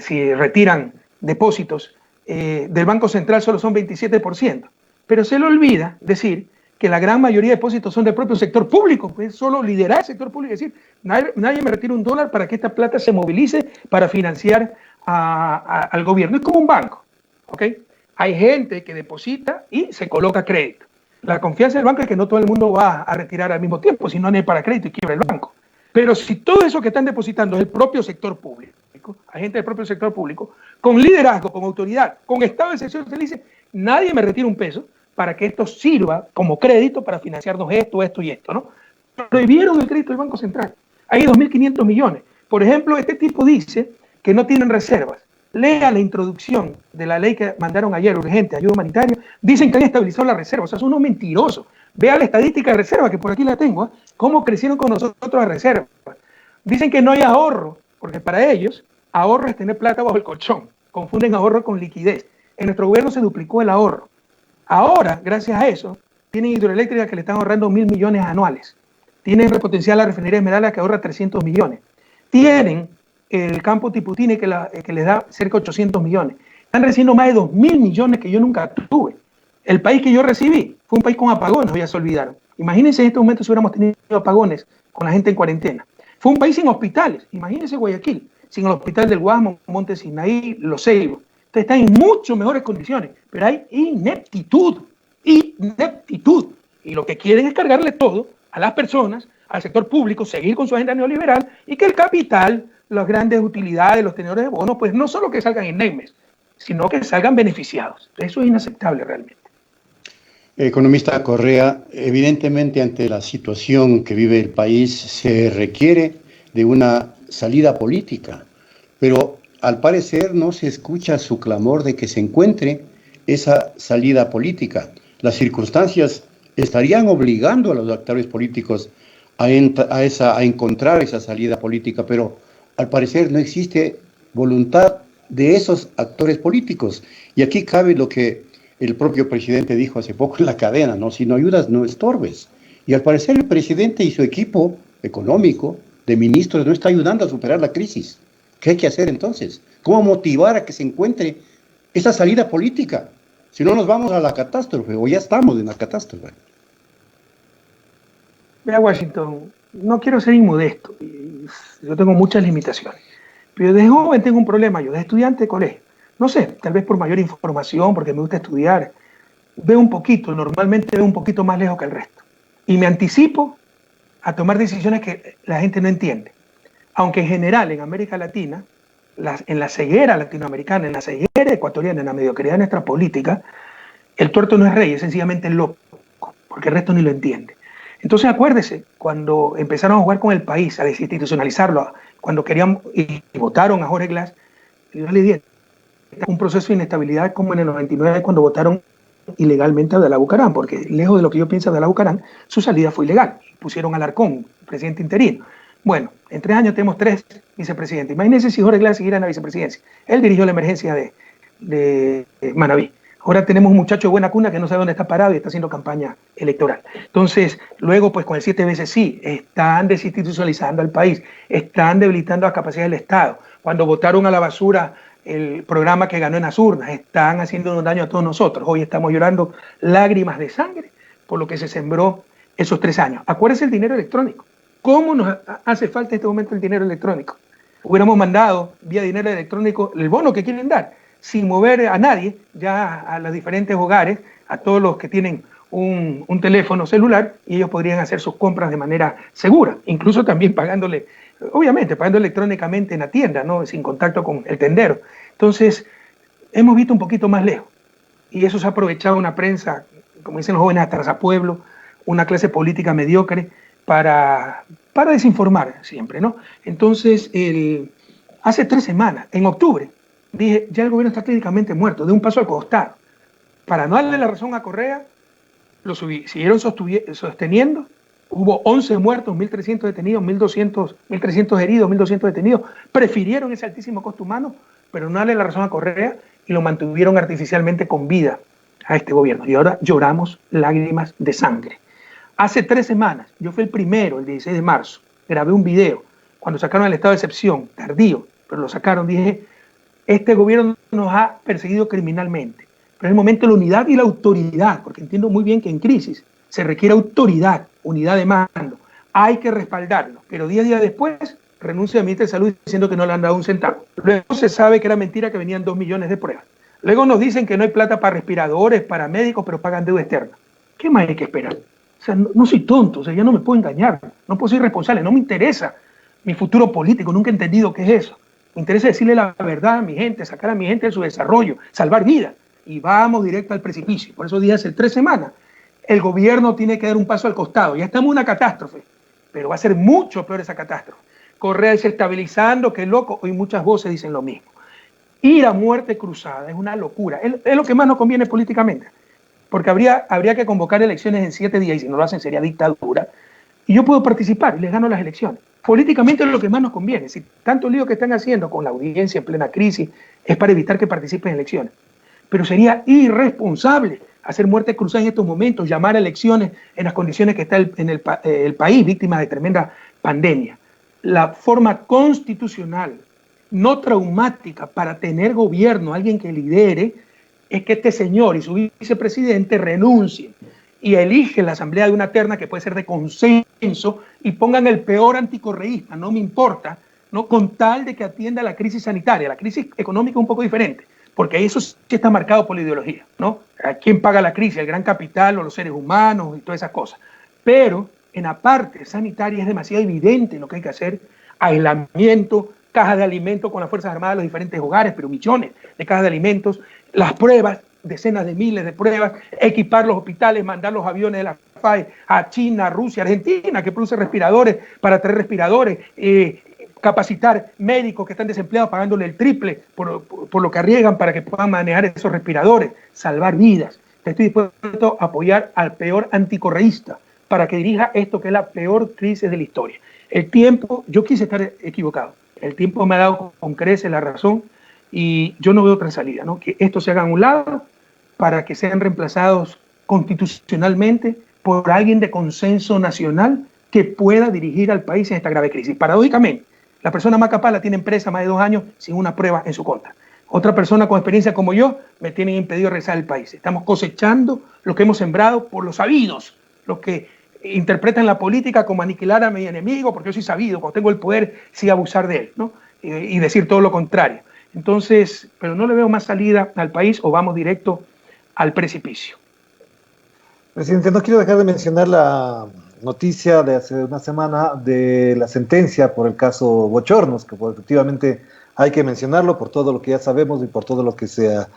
si retiran depósitos del Banco Central, solo son 27%. Pero se le olvida decir que la gran mayoría de depósitos son del propio sector público, pues solo liderar el sector público, es decir, nadie me retira $1 para que esta plata se movilice para financiar al gobierno. Es como un banco, ¿ok? Hay gente que deposita y se coloca crédito. La confianza del banco es que no todo el mundo va a retirar al mismo tiempo, si no hay para crédito y quiebra el banco. Pero si todo eso que están depositando es el propio sector público, hay gente del propio sector público, con liderazgo, con autoridad, con estado de excepción, se dice, nadie me retira un peso para que esto sirva como crédito para financiarnos esto y esto, ¿no? Prohibieron el crédito del Banco Central. Hay 2.500 millones. Por ejemplo, este tipo dice que no tienen reservas. Lea la introducción de la ley que mandaron ayer, urgente, ayuda humanitaria. Dicen que han estabilizado la reserva. O sea, son unos mentirosos. Vea la estadística de reserva, que por aquí la tengo, ¿eh? Cómo crecieron con nosotros las reservas. Dicen que no hay ahorro, porque para ellos, ahorro es tener plata bajo el colchón. Confunden ahorro con liquidez. En nuestro gobierno se duplicó el ahorro. Ahora, gracias a eso, tienen hidroeléctricas que le están ahorrando 1.000 millones anuales. Tienen repotenciar la refinería Esmeralda que ahorra 300 millones. Tienen el campo Tiputine que les da cerca de 800 millones. Están recibiendo más de 2.000 millones que yo nunca tuve. El país que yo recibí fue un país con apagones, ya se olvidaron. Imagínense en este momento si hubiéramos tenido apagones con la gente en cuarentena. Fue un país sin hospitales. Imagínense Guayaquil, sin el hospital del Guasmo, Monte Sinaí, Los Ceibos. Entonces están en mucho mejores condiciones, pero hay ineptitud. Y lo que quieren es cargarle todo a las personas, al sector público, seguir con su agenda neoliberal y que el capital, las grandes utilidades, los tenedores de bonos, pues no solo que salgan en NEMES, sino que salgan beneficiados. Eso es inaceptable realmente. Economista Correa, evidentemente ante la situación que vive el país se requiere de una salida política, pero al parecer no se escucha su clamor de que se encuentre esa salida política. Las circunstancias estarían obligando a los actores políticos a encontrar esa salida política, pero al parecer no existe voluntad de esos actores políticos. Y aquí cabe lo que el propio presidente dijo hace poco en la cadena, ¿no? Si no ayudas, no estorbes. Y al parecer el presidente y su equipo económico de ministros no está ayudando a superar la crisis. ¿Qué hay que hacer entonces? ¿Cómo motivar a que se encuentre esa salida política? Si no nos vamos a la catástrofe, o ya estamos en la catástrofe. Vea, Washington, no quiero ser inmodesto, yo tengo muchas limitaciones, pero desde joven tengo un problema, yo de estudiante de colegio, no sé, tal vez por mayor información, porque me gusta estudiar, veo un poquito, normalmente veo un poquito más lejos que el resto, y me anticipo a tomar decisiones que la gente no entiende, aunque en general en América Latina, en la ceguera latinoamericana, en la ceguera ecuatoriana, en la mediocridad de nuestra política, el tuerto no es rey, es sencillamente loco, porque el resto ni lo entiende. Entonces acuérdese, cuando empezaron a jugar con el país, a desinstitucionalizarlo, cuando querían y votaron a Jorge Glass, yo le dije, un proceso de inestabilidad como en el 99 cuando votaron ilegalmente a Abdalá Bucaram, porque lejos de lo que yo pienso de Abdalá Bucaram, su salida fue ilegal. Pusieron a Alarcón, presidente interino. Bueno, en 3 años tenemos 3 vicepresidentes. Imagínense si Jorge Glass siguiera en la vicepresidencia. Él dirigió la emergencia de Manabí. Ahora tenemos un muchacho de buena cuna que no sabe dónde está parado y está haciendo campaña electoral. Entonces, luego, pues con el 7 veces sí, están desinstitucionalizando al país, están debilitando la capacidad del Estado. Cuando votaron a la basura el programa que ganó en las urnas, están haciendo un daño a todos nosotros. Hoy estamos llorando lágrimas de sangre por lo que se sembró esos 3 años. Acuérdense el dinero electrónico. ¿Cómo nos hace falta en este momento el dinero electrónico? Hubiéramos mandado vía dinero electrónico el bono que quieren dar, sin mover a nadie, ya a los diferentes hogares, a todos los que tienen un teléfono celular, y ellos podrían hacer sus compras de manera segura, incluso también pagándole, obviamente, pagando electrónicamente en la tienda, ¿no? Sin contacto con el tendero. Entonces, hemos visto un poquito más lejos, y eso se ha aprovechado una prensa, como dicen los jóvenes, atrasapueblo, una clase política mediocre, para desinformar siempre, ¿no? Entonces, hace 3 semanas, en octubre, dije, ya el gobierno está clínicamente muerto, de un paso al costado. Para no darle la razón a Correa, lo siguieron sosteniendo. Hubo 11 muertos, 1.300 detenidos, 1.300 heridos, 1.200 detenidos. Prefirieron ese altísimo costo humano, pero no darle la razón a Correa y lo mantuvieron artificialmente con vida a este gobierno. Y ahora lloramos lágrimas de sangre. Hace 3 semanas, yo fui el primero, el 16 de marzo, grabé un video cuando sacaron el estado de excepción, tardío, pero lo sacaron, dije, este gobierno nos ha perseguido criminalmente, pero es el momento de la unidad y la autoridad, porque entiendo muy bien que en crisis se requiere autoridad, unidad de mando, hay que respaldarlo, pero 10 días después renuncia al ministro de Salud diciendo que no le han dado un centavo. Luego se sabe que era mentira, que venían 2 millones de pruebas. Luego nos dicen que no hay plata para respiradores, para médicos, pero pagan deuda externa. ¿Qué más hay que esperar? O sea, no soy tonto, o sea, ya no me puedo engañar, no puedo ser irresponsable, no me interesa mi futuro político, nunca he entendido qué es eso. Me interesa decirle la verdad a mi gente, sacar a mi gente de su desarrollo, salvar vidas. Y vamos directo al precipicio. Por eso dije hace 3 semanas, el gobierno tiene que dar un paso al costado. Ya estamos en una catástrofe, pero va a ser mucho peor esa catástrofe. Correa desestabilizando, que loco, hoy muchas voces dicen lo mismo. Ir a muerte cruzada es una locura, es lo que más nos conviene políticamente, porque habría que convocar elecciones en 7 días y si no lo hacen sería dictadura, y yo puedo participar y les gano las elecciones. Políticamente es lo que más nos conviene. Si tanto lío que están haciendo con la audiencia en plena crisis es para evitar que participen en elecciones. Pero sería irresponsable hacer muerte cruzada en estos momentos, llamar a elecciones en las condiciones que está el país, víctima de tremenda pandemia. La forma constitucional, no traumática, para tener gobierno, alguien que lidere, es que este señor y su vicepresidente renuncien y eligen la asamblea de una terna que puede ser de consenso y pongan el peor anticorreísta, no me importa, ¿no? Con tal de que atienda la crisis sanitaria. La crisis económica es un poco diferente, porque eso sí está marcado por la ideología, ¿no? ¿Quién paga la crisis? ¿El gran capital o los seres humanos y todas esas cosas? Pero en la parte sanitaria es demasiado evidente lo que hay que hacer: aislamiento, cajas de alimentos con las Fuerzas Armadas de los diferentes hogares, pero millones de cajas de alimentos, las pruebas, decenas de miles de pruebas, equipar los hospitales, mandar los aviones de la FAE a China, Rusia, Argentina, que produce respiradores para traer respiradores, capacitar médicos que están desempleados pagándole el triple por lo que arriesgan para que puedan manejar esos respiradores, salvar vidas. Estoy dispuesto a apoyar al peor anticorreísta para que dirija esto que es la peor crisis de la historia. El tiempo, yo quise estar equivocado, el tiempo me ha dado con creces la razón y yo no veo otra salida, ¿no? Que esto se haga a un lado para que sean reemplazados constitucionalmente por alguien de consenso nacional que pueda dirigir al país en esta grave crisis. Paradójicamente, la persona más capaz la tiene presa más de 2 años sin una prueba en su contra. Otra persona con experiencia como yo me tiene impedido regresar al país. Estamos cosechando lo que hemos sembrado por los sabidos, los que interpretan la política como aniquilar a mi enemigo, porque yo soy sabido, cuando tengo el poder sí abusar de él, ¿no? Y decir todo lo contrario. Entonces, pero no le veo más salida al país o vamos directo al precipicio. Presidente, no quiero dejar de mencionar la noticia de hace una semana de la sentencia por el caso Bochornos, que efectivamente hay que mencionarlo por todo lo que ya sabemos y por todo lo que se ha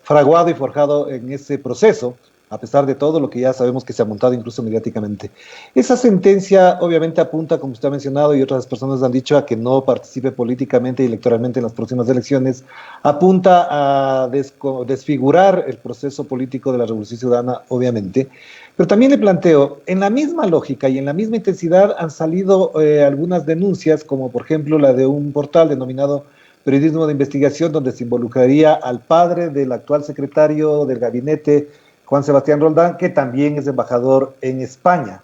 fraguado y forjado en ese proceso, a pesar de todo lo que ya sabemos que se ha montado incluso mediáticamente. Esa sentencia obviamente apunta, como usted ha mencionado y otras personas han dicho, a que no participe políticamente y electoralmente en las próximas elecciones, apunta a desfigurar el proceso político de la Revolución Ciudadana, obviamente, pero también le planteo, en la misma lógica y en la misma intensidad han salido algunas denuncias, como por ejemplo la de un portal denominado Periodismo de Investigación, donde se involucraría al padre del actual secretario del gabinete, Juan Sebastián Roldán, que también es embajador en España.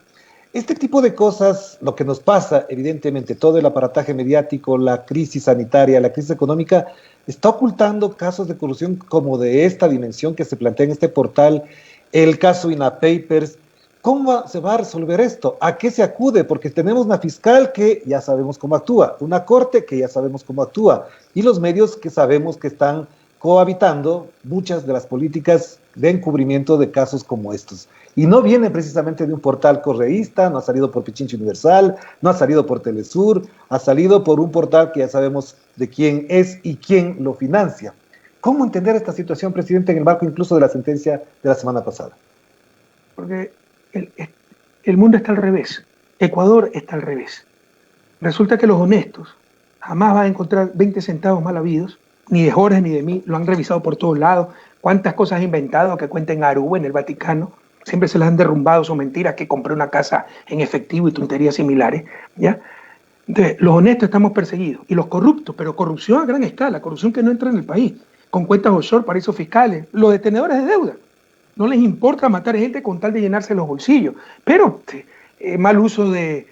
Este tipo de cosas, lo que nos pasa, evidentemente, todo el aparataje mediático, la crisis sanitaria, la crisis económica, está ocultando casos de corrupción como de esta dimensión que se plantea en este portal, el caso INAPapers. ¿Cómo se va a resolver esto? ¿A qué se acude? Porque tenemos una fiscal que ya sabemos cómo actúa, una corte que ya sabemos cómo actúa, y los medios que sabemos que están cohabitando muchas de las políticas de encubrimiento de casos como estos. Y no viene precisamente de un portal correísta, no ha salido por Pichincha Universal, no ha salido por Telesur, ha salido por un portal que ya sabemos de quién es y quién lo financia. ¿Cómo entender esta situación, presidente, en el marco incluso de la sentencia de la semana pasada? Porque el mundo está al revés, Ecuador está al revés. Resulta que los honestos jamás van a encontrar 20 centavos mal habidos, ni de Jorge ni de mí, lo han revisado por todos lados, cuántas cosas han inventado que cuenten en Aruba, en el Vaticano, siempre se las han derrumbado, son mentiras, que compré una casa en efectivo y tonterías similares, ¿ya? Entonces, los honestos estamos perseguidos, y los corruptos, pero corrupción a gran escala, corrupción que no entra en el país, con cuentas offshore, paraísos fiscales, los detenedores de deuda, no les importa matar gente con tal de llenarse los bolsillos, pero mal uso de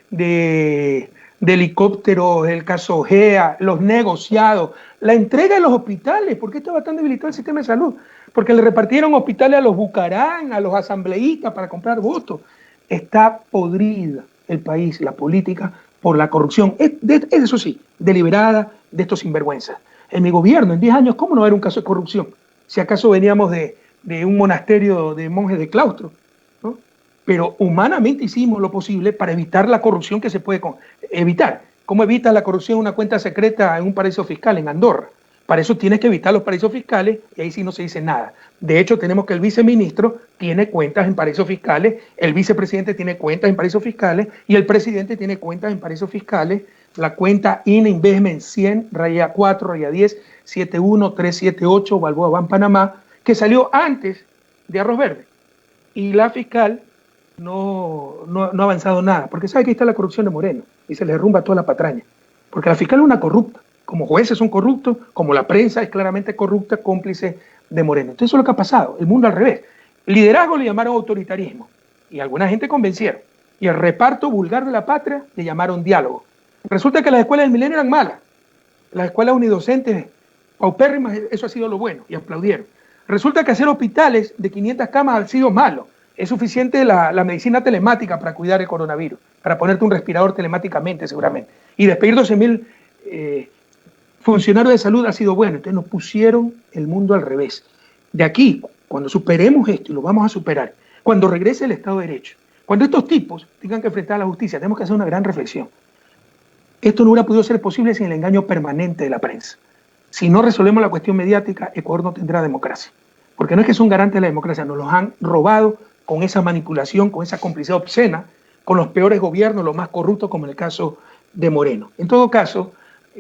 helicópteros, el caso GEA, los negociados, la entrega de los hospitales. ¿Por qué estaba tan debilitado el sistema de salud? Porque le repartieron hospitales a los Bucarán, a los asambleístas para comprar votos. Está podrida el país, la política, por la corrupción. Eso sí, deliberada de estos sinvergüenzas. En mi gobierno, en 10 años, ¿cómo no haber un caso de corrupción? Si acaso veníamos de un monasterio de monjes de claustro, ¿no? Pero humanamente hicimos lo posible para evitar la corrupción que se puede evitar. ¿Cómo evitas la corrupción en una cuenta secreta en un paraíso fiscal, en Andorra? Para eso tienes que evitar los paraísos fiscales y ahí sí no se dice nada. De hecho, tenemos que el viceministro tiene cuentas en paraísos fiscales, el vicepresidente tiene cuentas en paraísos fiscales y el presidente tiene cuentas en paraísos fiscales. La cuenta INE Investment 100, raya 4, raya 10, 71378, Balboa Ban Panamá, que salió antes de Arroz Verde. Y la fiscal no ha avanzado nada, porque sabe que ahí está la corrupción de Moreno y se le derrumba toda la patraña. Porque la fiscal es una corrupta, como jueces son corruptos, como la prensa es claramente corrupta, cómplice de Moreno. Entonces eso es lo que ha pasado, el mundo al revés. Liderazgo le llamaron autoritarismo y alguna gente convencieron. Y el reparto vulgar de la patria le llamaron diálogo. Resulta que las escuelas del milenio eran malas, las escuelas unidocentes paupérrimas, eso ha sido lo bueno y aplaudieron. Resulta que hacer hospitales de 500 camas ha sido malo. Es suficiente la medicina telemática para cuidar el coronavirus, para ponerte un respirador telemáticamente seguramente. Y despedir 12.000 funcionarios de salud ha sido bueno. Entonces nos pusieron el mundo al revés. De aquí, cuando superemos esto, y lo vamos a superar, cuando regrese el Estado de Derecho, cuando estos tipos tengan que enfrentar a la justicia, tenemos que hacer una gran reflexión. Esto no hubiera podido ser posible sin el engaño permanente de la prensa. Si no resolvemos la cuestión mediática, Ecuador no tendrá democracia. porque no es que son garantes de la democracia, nos los han robado con esa manipulación, con esa complicidad obscena, con los peores gobiernos, los más corruptos, como en el caso de Moreno. En todo caso,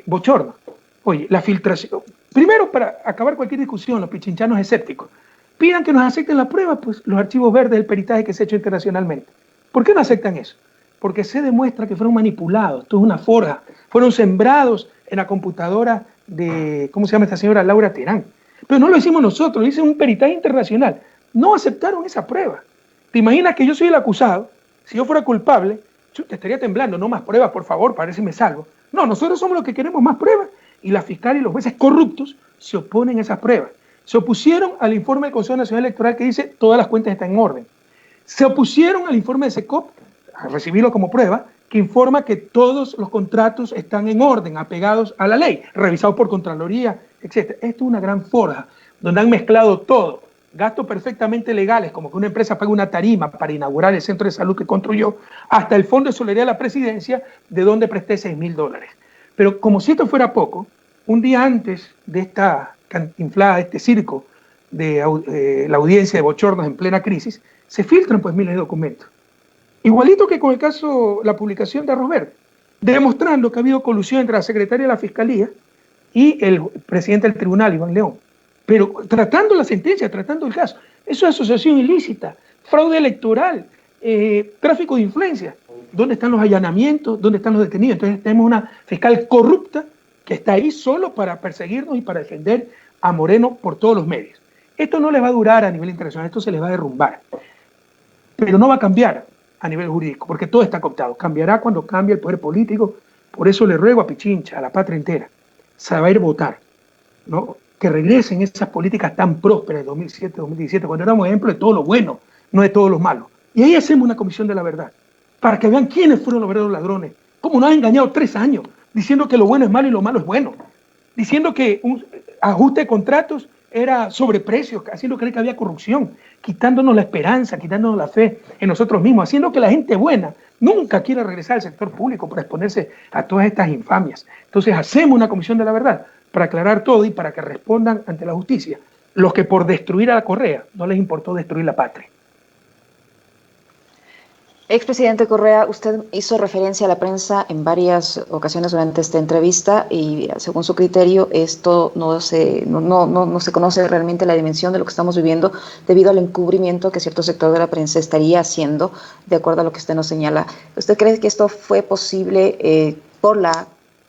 bochorno. Oye, la filtración. Primero, para acabar cualquier discusión, los pichinchanos escépticos, pidan que nos acepten la prueba, pues los archivos verdes del peritaje que se ha hecho internacionalmente. ¿Por qué no aceptan eso? Porque se demuestra que fueron manipulados, esto es una forja, fueron sembrados en la computadora de, ¿cómo se llama esta señora? Laura Terán. Pero no lo hicimos nosotros, lo hizo un peritaje internacional. No aceptaron esa prueba. ¿Te imaginas que yo soy el acusado? Si yo fuera culpable, te estaría temblando, no más pruebas, por favor, para ver si me salvo. No, nosotros somos los que queremos más pruebas y la fiscal y los jueces corruptos se oponen a esas pruebas. Se opusieron al informe del Consejo Nacional Electoral que dice todas las cuentas están en orden. Se opusieron al informe de SECOP, a recibirlo como prueba, que informa que todos los contratos están en orden, apegados a la ley, revisados por Contraloría, etc. Esto es una gran forja, donde han mezclado todo, gastos perfectamente legales, como que una empresa paga una tarima para inaugurar el centro de salud que construyó, hasta el Fondo de Solidaridad de la Presidencia, de donde presté $6.000. Pero como si esto fuera poco, un día antes de esta cantinflada, este circo de la audiencia de bochornos en plena crisis, se filtran pues miles de documentos. Igualito que con el caso, la publicación de Arroz Verde, demostrando que ha habido colusión entre la secretaria de la Fiscalía y el presidente del tribunal, Iván León. Pero tratando la sentencia, tratando el caso, eso es asociación ilícita, fraude electoral, tráfico de influencia. ¿Dónde están los allanamientos? ¿Dónde están los detenidos? Entonces tenemos una fiscal corrupta que está ahí solo para perseguirnos y para defender a Moreno por todos los medios. Esto no les va a durar a nivel internacional, esto se les va a derrumbar. Pero no va a cambiar a nivel jurídico, porque todo está cooptado. Cambiará cuando cambie el poder político. Por eso le ruego a Pichincha, a la patria entera, saber votar, ¿no? Que regresen esas políticas tan prósperas de 2007, 2017, cuando éramos ejemplo de todo lo bueno, no de todo lo malo. Y ahí hacemos una comisión de la verdad, para que vean quiénes fueron los verdaderos ladrones. Cómo nos han engañado 3 años, diciendo que lo bueno es malo y lo malo es bueno. Diciendo que un ajuste de contratos era sobreprecios, haciendo creer que había corrupción, quitándonos la esperanza, quitándonos la fe en nosotros mismos, haciendo que la gente buena nunca quiera regresar al sector público para exponerse a todas estas infamias. Entonces hacemos una comisión de la verdad para aclarar todo y para que respondan ante la justicia los que por destruir a la Correa no les importó destruir la patria. Expresidente Correa, usted hizo referencia a la prensa en varias ocasiones durante esta entrevista y según su criterio esto no se conoce realmente la dimensión de lo que estamos viviendo debido al encubrimiento que cierto sector de la prensa estaría haciendo, de acuerdo a lo que usted nos señala. ¿Usted cree que esto fue posible por la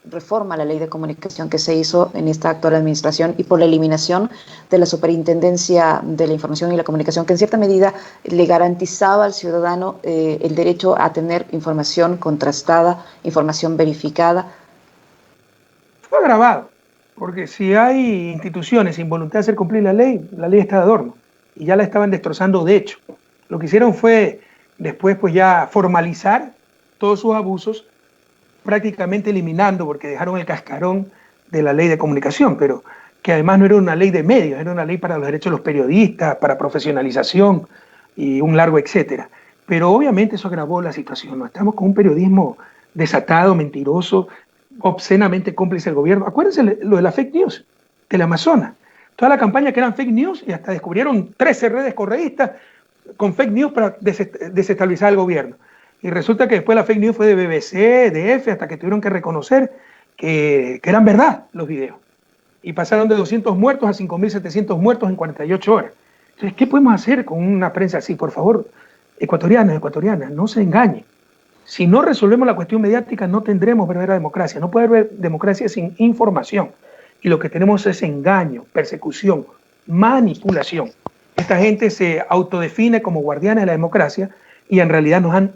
reforma a la ley de comunicación que se hizo en esta actual administración y por la eliminación de la Superintendencia de la Información y la Comunicación, que en cierta medida le garantizaba al ciudadano el derecho a tener información contrastada, información verificada? Fue agravado, porque si hay instituciones sin voluntad de hacer cumplir la ley está de adorno, y ya la estaban destrozando de hecho. Lo que hicieron fue después pues ya formalizar todos sus abusos, prácticamente eliminando, porque dejaron el cascarón de la ley de comunicación, pero que además no era una ley de medios, era una ley para los derechos de los periodistas, para profesionalización y un largo etcétera. Pero obviamente eso agravó la situación, ¿no? Estamos con un periodismo desatado, mentiroso, obscenamente cómplice del gobierno. Acuérdense lo de la fake news, del Amazonas. Toda la campaña que eran fake news y hasta descubrieron 13 redes correístas con fake news para desestabilizar el gobierno. Y resulta que después la fake news fue de BBC, de EFE, hasta que tuvieron que reconocer que eran verdad los videos. Y pasaron de 200 muertos a 5.700 muertos en 48 horas. Entonces, ¿qué podemos hacer con una prensa así? Por favor, ecuatorianas, no se engañen. Si no resolvemos la cuestión mediática, no tendremos verdadera democracia. No puede haber democracia sin información. Y lo que tenemos es engaño, persecución, manipulación. Esta gente se autodefine como guardianes de la democracia y en realidad nos han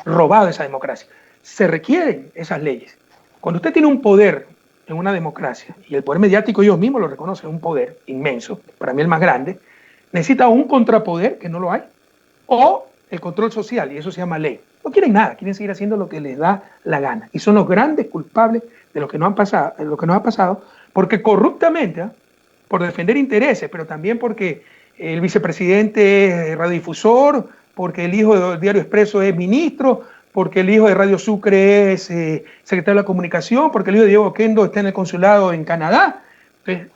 robado esa democracia. Se requieren esas leyes. Cuando usted tiene un poder en una democracia, y el poder mediático ellos mismos lo reconocen, un poder inmenso, para mí el más grande, necesita un contrapoder, que no lo hay, o el control social, y eso se llama ley. No quieren nada, quieren seguir haciendo lo que les da la gana. Y son los grandes culpables de lo que nos ha pasado, porque corruptamente, por defender intereses, pero también porque el vicepresidente es radiodifusor, porque el hijo del Diario Expreso es ministro, porque el hijo de Radio Sucre es secretario de la Comunicación, porque el hijo de Diego Oquendo está en el consulado en Canadá. Entonces,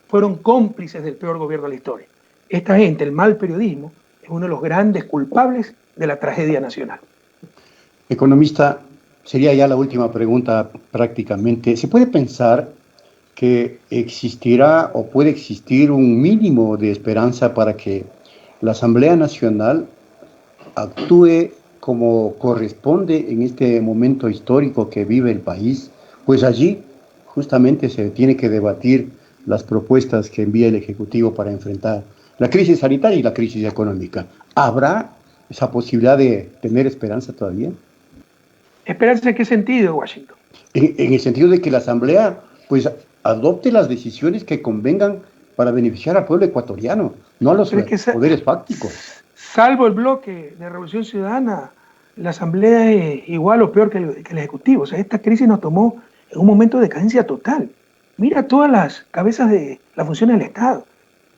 fueron cómplices del peor gobierno de la historia. Esta gente, el mal periodismo, es uno de los grandes culpables de la tragedia nacional. Economista, sería ya la última pregunta prácticamente. ¿Se puede pensar que existirá o puede existir un mínimo de esperanza para que la Asamblea Nacional actúe como corresponde en este momento histórico que vive el país? Pues allí justamente se tiene que debatir las propuestas que envía el Ejecutivo para enfrentar la crisis sanitaria y la crisis económica. ¿Habrá esa posibilidad de tener esperanza todavía? ¿Esperanza en qué sentido, Washington? En el sentido de que la Asamblea pues adopte las decisiones que convengan para beneficiar al pueblo ecuatoriano, no a los poderes fácticos. Salvo el bloque de Revolución Ciudadana, la Asamblea es igual o peor que el Ejecutivo. O sea, esta crisis nos tomó en un momento de decadencia total. Mira todas las cabezas de las funciones del Estado.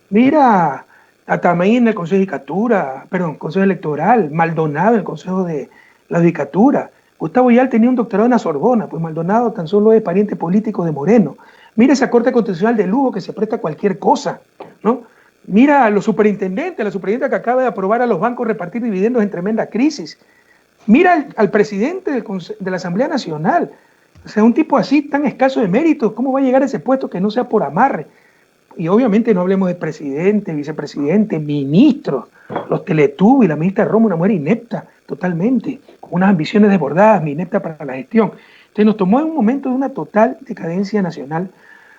Mira a Tamaín en el Consejo de Judicatura, perdón, Consejo Electoral, Maldonado en el Consejo de la Judicatura. Gustavo Yal tenía un doctorado en la Sorbona, pues Maldonado tan solo es pariente político de Moreno. Mira esa Corte Constitucional de lujo que se presta a cualquier cosa, ¿no? Mira a los superintendentes, la superintendente que acaba de aprobar a los bancos repartir dividendos en tremenda crisis. Mira al presidente de la Asamblea Nacional. O sea, un tipo así tan escaso de méritos, ¿cómo va a llegar a ese puesto que no sea por amarre? Y obviamente no hablemos de presidente, vicepresidente, ministros, los Teletubbies y la ministra Romo, una mujer inepta totalmente, con unas ambiciones desbordadas, inepta para la gestión. Entonces nos tomó en un momento de una total decadencia nacional,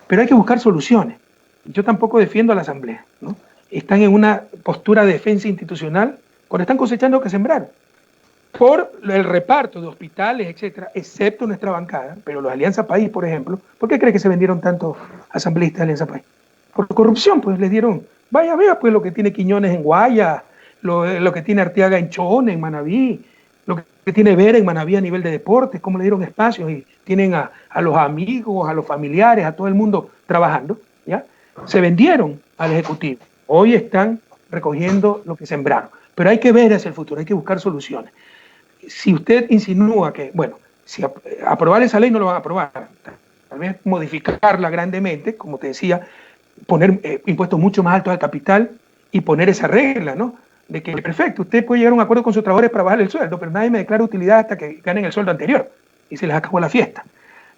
pero hay que buscar soluciones. Yo tampoco defiendo a la Asamblea, ¿no? Están en una postura de defensa institucional cuando están cosechando lo que sembraron. Por el reparto de hospitales, etcétera, excepto nuestra bancada, pero los Alianza País, por ejemplo, ¿por qué cree que se vendieron tantos asambleístas de Alianza País? Por corrupción, pues les dieron, vaya, vea, pues lo que tiene Quiñones en Guaya, lo que tiene Arteaga en Chone, en Manabí, lo que tiene Vera en Manabí a nivel de deportes, cómo le dieron espacios y tienen a los amigos, a los familiares, a todo el mundo trabajando, ¿ya? Se vendieron al Ejecutivo. Hoy están recogiendo lo que sembraron. Pero hay que ver hacia el futuro, hay que buscar soluciones. Si usted insinúa que, bueno, si aprobar esa ley no lo van a aprobar, tal vez modificarla grandemente, como te decía, poner impuestos mucho más altos al capital y poner esa regla, ¿no? De que, perfecto, usted puede llegar a un acuerdo con sus trabajadores para bajar el sueldo, pero nadie me declara utilidad hasta que ganen el sueldo anterior y se les acabó la fiesta.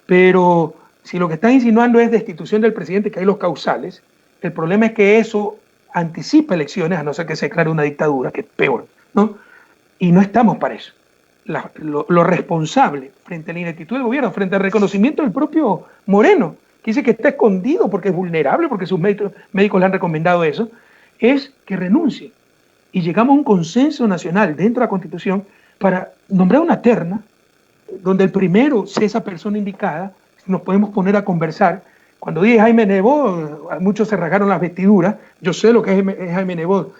Pero si lo que están insinuando es destitución del presidente, que hay los causales, el problema es que eso anticipa elecciones, a no ser que se declare una dictadura, que es peor, ¿no? Y no estamos para eso. Lo responsable frente a la ineptitud del gobierno, frente al reconocimiento del propio Moreno, que dice que está escondido porque es vulnerable, porque sus médicos le han recomendado eso, es que renuncie. Y llegamos a un consenso nacional dentro de la Constitución para nombrar una terna donde el primero sea esa persona indicada, nos podemos poner a conversar. Cuando dije Jaime Nebot, muchos se rasgaron las vestiduras. Yo sé lo que es Jaime Nebot,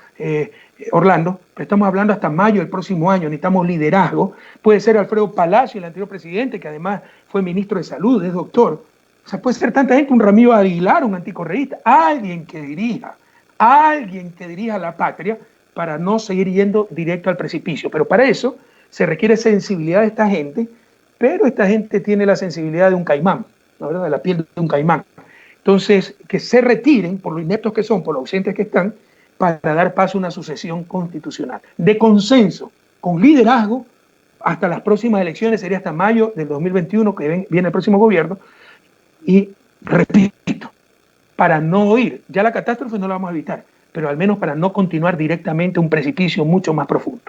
Orlando, pero estamos hablando hasta mayo del próximo año, necesitamos liderazgo. Puede ser Alfredo Palacio, el anterior presidente, que además fue ministro de Salud, es doctor. O sea, puede ser tanta gente, un Ramiro Aguilar, un anticorreísta, alguien que dirija a la patria para no seguir yendo directo al precipicio. Pero para eso se requiere sensibilidad de esta gente, pero esta gente tiene la sensibilidad de un caimán, ¿no? ¿Verdad? De la piel de un caimán. Entonces, que se retiren por lo ineptos que son, por lo ausentes que están, para dar paso a una sucesión constitucional de consenso, con liderazgo, hasta las próximas elecciones, sería hasta mayo del 2021, que viene el próximo gobierno, y repito, para no ir, ya la catástrofe no la vamos a evitar, pero al menos para no continuar directamente un precipicio mucho más profundo.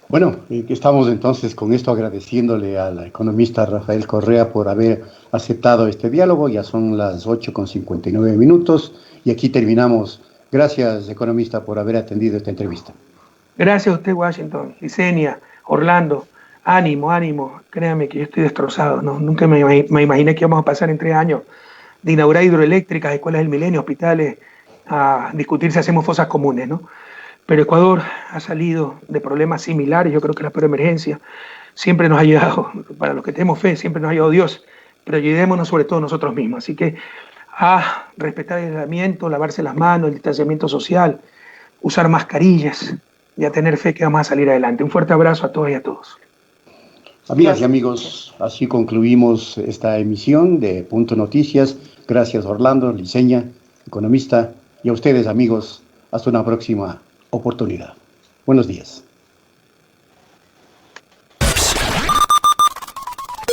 Bueno, estamos entonces con esto agradeciéndole al economista Rafael Correa por haber aceptado este diálogo. Ya son las 8:59 y aquí terminamos. Gracias, economista, por haber atendido esta entrevista. Gracias a usted, Washington, Licenia, Orlando. Ánimo, ánimo. Créame que yo estoy destrozado, ¿no? Nunca me imaginé que íbamos a pasar en 3 años de inaugurar hidroeléctricas, escuelas del milenio, hospitales, a discutir si hacemos fosas comunes, ¿no? Pero Ecuador ha salido de problemas similares. Yo creo que la peor emergencia siempre nos ha ayudado, para los que tenemos fe, siempre nos ha ayudado Dios, pero ayudémonos sobre todo nosotros mismos. Así que a respetar el aislamiento, lavarse las manos, el distanciamiento social, usar mascarillas y a tener fe que vamos a salir adelante. Un fuerte abrazo a todas y a todos. Amigas y amigos, así concluimos esta emisión de Punto Noticias. Gracias, Orlando, Liceña, economista, y a ustedes, amigos, hasta una próxima oportunidad. Buenos días.